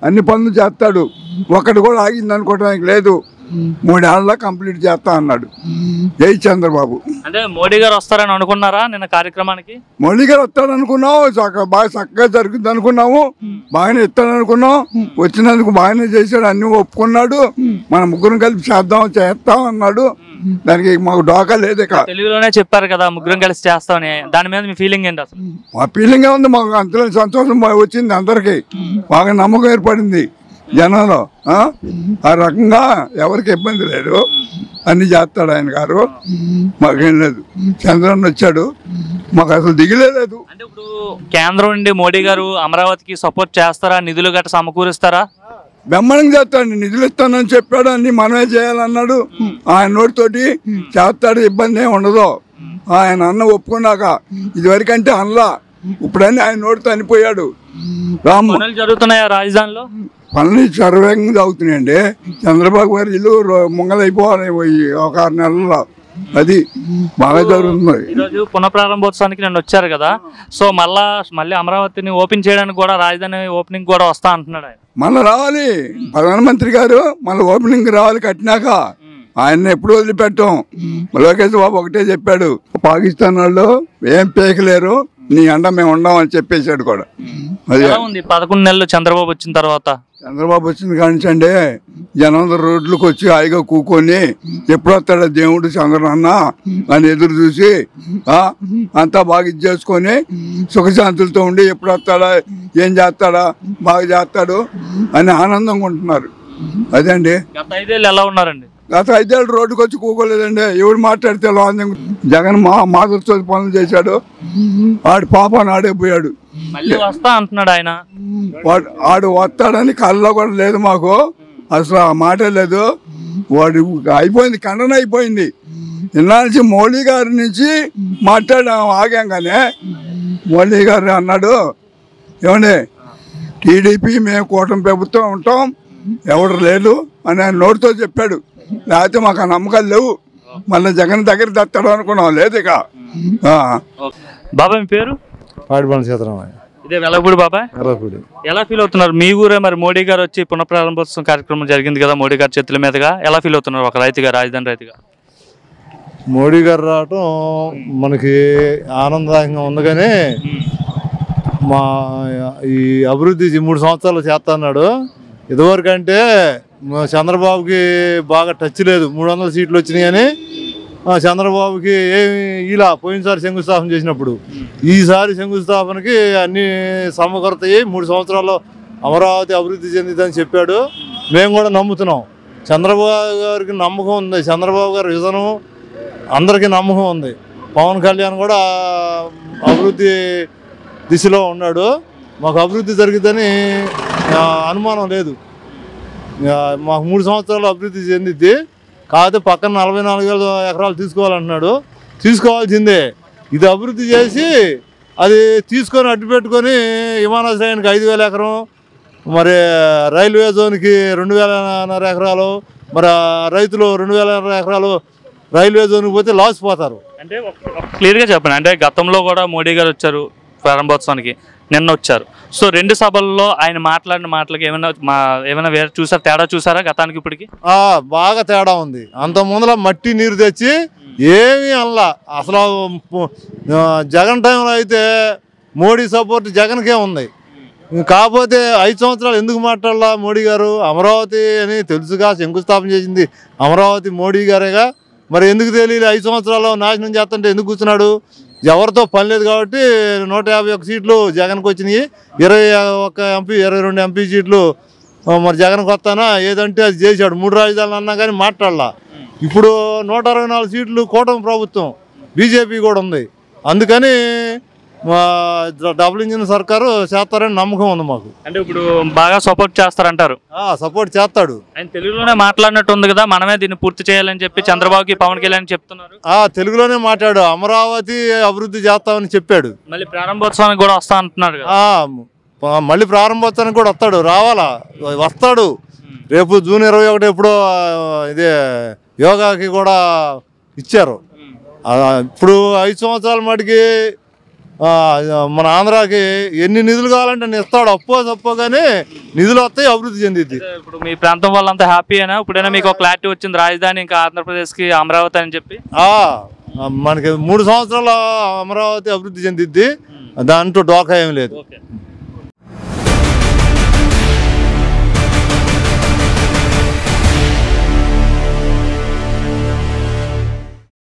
అన్ని పనులు చేస్తాడు. ఒకటి కూడా ఆగింది అనుకోవడానికి లేదు. 3 ఏళ్ళ కంప్లీట్ చేస్తా అన్నాడు. జై చంద్రబాబు. అంటే మోడీ గారు వస్తారని అనుకున్నారా నిన్న కార్యక్రమానికి? మోడీ గారు వస్తాడు అనుకున్నాము, బాగా చక్కగా జరుగుతుంది అనుకున్నాము, బాగానే ఇస్తాడు అనుకున్నాం. వచ్చినందుకు బాగానే చేశాడు, అన్ని ఒప్పుకున్నాడు. మన ముగ్గురం కలిపి చేస్తాం అన్నాడు. దానికి మాకు డోకా లేదు. ఇక తెలుగులోనే చెప్పారు కదా ముగ్గురం కలిసి చేస్తామని, దాని మీద మీ ఫీలింగ్ ఏంటి అసలు? మా ఫీలింగ్ ఉంది, మాకు అంతలో సంతోషం వచ్చింది. అందరికి బాగా నమ్మకం ఏర్పడింది జనంలో. ఆ రకంగా ఎవరికి ఇబ్బంది లేదు, అన్ని చేస్తాడు ఆయన గారు. మాకేం లేదు. చంద్రన్న వచ్చాడు, మాకు అసలు దిగులేదు. అంటే ఇప్పుడు కేంద్రం నుండి మోడీ గారు అమరావతికి సపోర్ట్ చేస్తారా? నిధులు గట్రా సమకూరుస్తారా? బ్రహ్మాండంగా చేస్తాడు. నిధులు ఇస్తానని చెప్పాడు, అన్ని మనమే చేయాలన్నాడు. ఆయన నోటితోటి చేస్తాడు, ఇబ్బంది ఏమి ఉండదు. ఆయన అన్న ఒప్పుకున్నాక, ఇదివరకంటే అనలా, ఇప్పుడన్నీ ఆయన నోటితో అనిపోయాడు. పనులు జరుగుతున్నాయా రాజధానిలో? పనులు సర్వేగంగా అవుతున్నాయండి. చంద్రబాబు గారి ఇల్లు ముంగలైపోవాలి ఒక 6 నెలల్లో. అది బాగా జరుగుతుంది. ఈరోజు పునఃప్రారంభోత్సవానికి నేను వచ్చారు కదా, సో మళ్ళీ అమరావతిని ఓపెన్ చేయడానికి కూడా, రాజధాని ఓపెనింగ్ కూడా వస్తా అంటున్నాడు ఆయన. మళ్ళీ రావాలి ప్రధానమంత్రి గారు, మళ్ళీ ఓపెనింగ్ రావాలి కట్టినాక. ఆయన ఎప్పుడు వదిలిపెట్టాం. లోకేష్ బాబు ఒకటే చెప్పాడు, పాకిస్తాన్ వాళ్ళు ఏం పేకలేరు, నీ అండ మేము ఉండామని చెప్పేశాడు కూడా. అది 11 నెలలు చంద్రబాబు వచ్చిన తర్వాత. చంద్రబాబు వచ్చింది కానించండి, జనం రోడ్లకు వచ్చి హాయిగా కూకొని ఎప్పుడు వస్తాడా దేవుడు చంద్రన్న అని ఎదురు చూసి అంతా బాగా ఇది చేసుకొని సుఖశాంతులతో ఉండి ఎప్పుడు వస్తాడా, ఏం చేస్తాడా, బాగా చేస్తాడు అని ఆనందంగా ఉంటున్నారు. అదే అండి. గత 5 ఏళ్ళు ఎలా ఉన్నారండి? గత 5 ఏళ్ళు రోడ్డుకు వచ్చి కూకోలేదండి. ఎవడు మాట్లాడితే జగన్ మాధురితో పనులు చేశాడు. ఆడు పాపాన్ని ఆడే పోయాడు. మళ్ళీ వస్తా అంటున్నాడు ఆయన. వాడు వస్తాడని కళ్ళలో కూడా లేదు మాకు, అసలు ఆ మాట లేదు. వాడు అయిపోయింది, ఖండన అయిపోయింది. ఇన్నాళ్ళ మోడీ గారి నుంచి ఆగాంగానే మోడీ గారు అన్నాడు, ఏమండి టీడీపీ మేము కూటమి ప్రభుత్వం ఉంటాం, ఎవడు లేదు అని ఆయన నోటితో చెప్పాడు. లేకపోతే మాకు ఆ నమ్మకాలు లేవు. మళ్ళీ జగన్ దగ్గర తెస్తాడు అనుకున్నాం, లేదు ఇక. బాబాయ్ మీ పేరు? ఇదే వెలగపూడి బాబాయ్. ఎలా ఫీల్ అవుతున్నారు? మీ ఊరే మరి మోడీ గారు వచ్చి పునఃప్రారంభోత్సవం కార్యక్రమం జరిగింది కదా మోడీ గారి చేతుల మీదుగా, ఎలా ఫీల్ అవుతున్నారు ఒక రైతుగా, రాజధాని రైతుగా? మోడీ గారు రావటం మనకి ఆనందదాయకంగా ఉంది. కానీ మా ఈ అభివృద్ధి 3 సంవత్సరాలు చేస్తా అన్నాడు. ఇదివరకంటే చంద్రబాబుకి బాగా టచ్ లేదు. 300 సీట్లు వచ్చినాయి అని చంద్రబాబుకి ఏమి ఇలా పోయినసారి శంకుస్థాపన చేసినప్పుడు, ఈసారి శంకుస్థాపనకి అన్ని సమకూరతాయి. 3 సంవత్సరాల్లో అమరావతి అభివృద్ధి చెందిందని చెప్పాడు. మేము కూడా నమ్ముతున్నాం. చంద్రబాబు గారికి నమ్మకం ఉంది. చంద్రబాబు గారి విజను అందరికీ నమ్మకం ఉంది. పవన్ కళ్యాణ్ కూడా అభివృద్ధి దిశలో ఉన్నాడు. మాకు అభివృద్ధి జరిగిద్దని అనుమానం లేదు. మాకు 3 సంవత్సరాలు అభివృద్ధి చెందిద్ది. కాకపోతే పక్కన 44,000 ఎకరాలు తీసుకోవాలంటున్నాడు. తీసుకోవాల్సిందే. ఇది అభివృద్ధి చేసి అది తీసుకొని అడ్డు పెట్టుకొని విమానాశ్రయానికి 5,000 ఎకరం, మరి రైల్వే జోన్కి 2,500 ఎకరాలు, మరి రైతులు 2,500 ఎకరాలు రైల్వే జోన్కి పోతే లాస్ పోతారు. అంటే క్లియర్గా చెప్పండి. అంటే గతంలో కూడా మోడీ గారు వచ్చారు ప్రారంభోత్సవానికి, నిన్న వచ్చారు. సో 2 సభల్లో ఆయన మాట్లాడిన మాటలకి ఏమైనా వేరే చూసారా, తేడా చూసారా గతానికి ఇప్పటికి? బాగా తేడా ఉంది. అంత ముందర మట్టి నీరు తెచ్చి ఏమీ అనలా. అసలు జగన్ టైంలో అయితే మోడీ సపోర్ట్ జగన్కే ఉంది. కాకపోతే 5 సంవత్సరాలు ఎందుకు మాట్లాడాలా మోడీ గారు? అమరావతి అని తెలుసుగా, శంకుస్థాపన చేసింది అమరావతి మోడీ గారేగా. మరి ఎందుకు తెలియదు? 5 సంవత్సరాలు నాశనం చేస్తుంటే ఎందుకు కూర్చున్నాడు? ఎవరితో పని లేదు కాబట్టి 151 సీట్లు జగన్కి వచ్చినాయి. 21 ఎంపీ, 22 ఎంపీ సీట్లు మరి జగన్కి వస్తానా ఏదంటే అది చేశాడు. 3 రాజధానులు అన్నా కానీ మాట్లాడలా. ఇప్పుడు 164 సీట్లు కూటమి ప్రభుత్వం, బీజేపీ కూడా ఉంది. అందుకని డబుల్ ఇంజిన్ సర్కారు చేస్తారని నమ్మకం ఉంది మాకు. అంటే ఇప్పుడు బాగా సపోర్ట్ చేస్తారంటారు? సపోర్ట్ చేస్తాడు. ఆయన తెలుగులోనే మాట్లాడినట్టు ఉంది కదా, మనమే దీన్ని పూర్తి చేయాలని చెప్పి చంద్రబాబుకి పవన్ కళ్యాణ్ చెప్తున్నారు. తెలుగులోనే మాట్లాడు, అమరావతి అభివృద్ధి చేస్తామని చెప్పాడు. మళ్ళీ ప్రారంభోత్సవానికి కూడా వస్తా అంటున్నారు. మళ్ళీ ప్రారంభోత్సవానికి కూడా వస్తాడు. రేపు జూన్ 21 ఎప్పుడో ఇదే యోగాకి కూడా ఇచ్చారు. ఇప్పుడు 5 సంవత్సరాల మటుకి మన ఆంధ్రాకి ఎన్ని నిధులు కావాలంటే నేను ఇస్తాడు, అప్పో కానీ నిధులు వస్తాయి, అభివృద్ధి చెందిద్ది. ఇప్పుడు మీ ప్రాంతం వాళ్ళంతా హ్యాపీయేనా? ఇప్పుడైనా మీకు క్లారిటీ వచ్చింది రాజధాని ఇంకా ఆంధ్రప్రదేశ్కి అమరావతి అని చెప్పి? మనకి 3 సంవత్సరాల అమరావతి అభివృద్ధి చెందిద్ది, దాంట్లో డోకా ఏం లేదు.